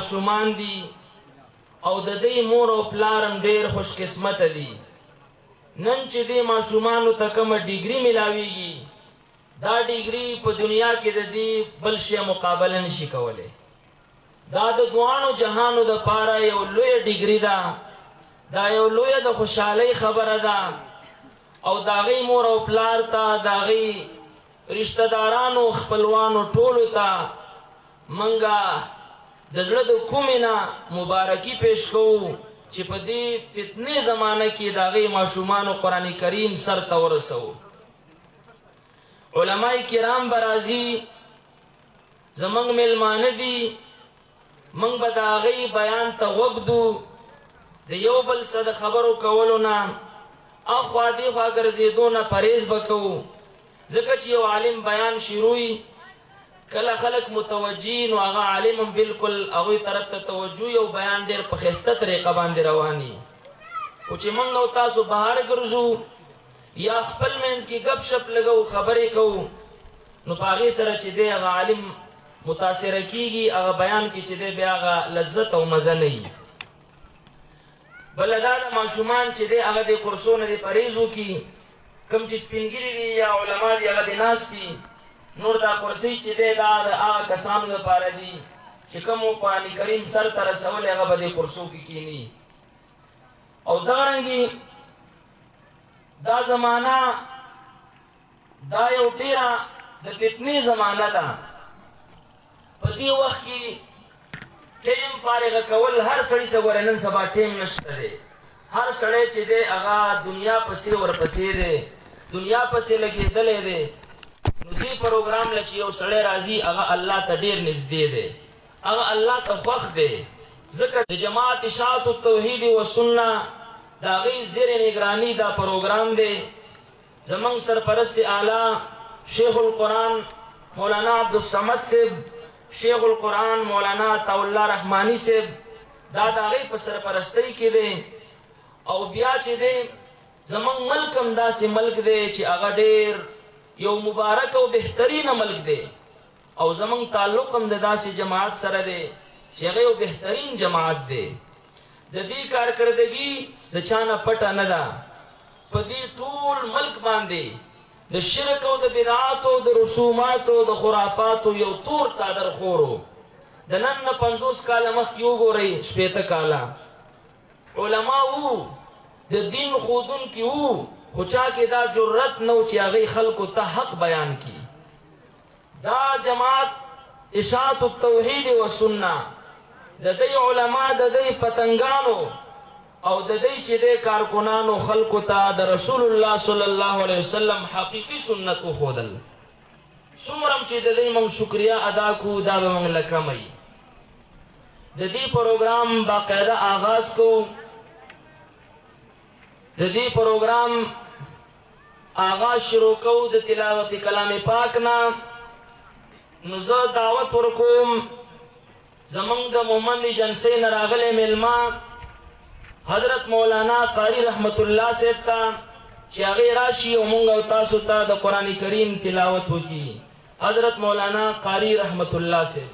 ماشومان دي او د دې مور او پلارم ډېر خوش قسمته دي. نن چې دې ماشومانو ته کومه ډیګري ملاویږي دا ډیګري په دنیا کې د دې بل شی مقابله نشي کولی. دا د ځوانو جهانو دپاره یو لویه ډیګري ده، دا یو لویه د خوشحالۍ خبره ده او د هغې مور او پلار ته د هغې رشته دارانو خپلوانو ټولو ته منګه د زړه د کومې نه مبارکي پیش کوو چې په دې فتنې زمانه کې د هغې ماشومانو قرآن کریم سر ته ورسوو. علماء کرام به راځي، زمونږ میلمانه دي، موږ به د هغې بیان ته وږدو، د یو بل څه د خبرو کولو نه اخوا دېخوا ګرځېدو نه پرهیز به کوو. ځکه چې یو عالم بیان شروع کله خلک متوجه نو هغه عالم هم بلکل هغوی طرف ته توجه او بیان ډېر په ښایسته طریقه باندې رواني. خو چې موږ او تاسو بهر ګرځو یا خپل منځ کې ګپ شپ لګو خبرې کوو نو په هغې سره چې دی هغه عالم متاثره کېږي، هغه بیان کې چې دی بیا هغه لذت او مزه نه وي. بله دا د ماشومان چې دی هغه د کورسو نه دې پرهیز وکړي، کوم چې سپین ږیري دي یا علما دي هغه دې ناست دي. نور دا کرسۍ چې دی دا د هغه کسانو دپاره دي چې کوم قرآن کریم سر ته رسولی هغه به دې کرسو کې کښېني. او دغرنګې دا زمانه دا یو ډېره د فتنې زمانه ده. په دې وخت کې ټیم فارغه کول هر سړي څه ګوره نن سبا ټیم نشته دی. هر سړی چې دی هغه دنیا پسې ورپسې دی، دنیا پسې لګېدلی دی. نو دې پروګرام له چې یو سړی راځي هغه الله ته ډېر نږدې دی، هغه الله ته خوښ دی. ځکه د جماعت اشاعت التوحید و سنه د هغې زیر نگراني دا پروګرام دی. زمونږ سرپرست اعلی شیخ القرآن مولانا عبدالصمد صاحب، شیخ القرآن مولانا عطاءالله رحمانی صاحب دا د هغې په سرپرستۍ کې دی. او بیا چې دی زمونږ ملک هم داسې ملک دی چې هغه ډېر یو مبارک او بهترینه ملک دی او زمونږ تعلق هم د داسې جماعت سره دی چې هغه یو بهترین جماعت دی. د دې کارکردګي د چا نه پټه نه ده. په دې ټول ملک باندې د شرک او د بدعاتو د رسوماتو د خرافاتو یو تور څادر خورو. د نن نه 50 کاله مخکې وګورئ 80 کاله علما وو، د دین ښودونکي وو، خو چا کې دا جرأت نه و چې هغې خلکو ته حق بیان کړي. دا جماعت اشاعت التوحید و سنه د دې علما د دې پتنګانو او د دې چې د کارکنانو خلکو ته د رسول الله صلی الله علیه وسلم حقیقي سنت وښودل. څومره چې د دې موږ شکریا ادا کوو دا به موږ له کموي. د دې پروګرام باقاعده آغاز کوو، د دې پروګرام آغاز شروع کوو د تلاوت کلام پاک نه. نو زه دعوت ورکوم زمونږ د مومند جنسۍ نه راغلی میلمه حضرت مولانا قاری رحمت الله صاحب ته چې هغې راشي او مونږ او تاسو ته د قرآن کریم تلاوت وکړي. حضرت مولانا قاری رحمت الله صاحب.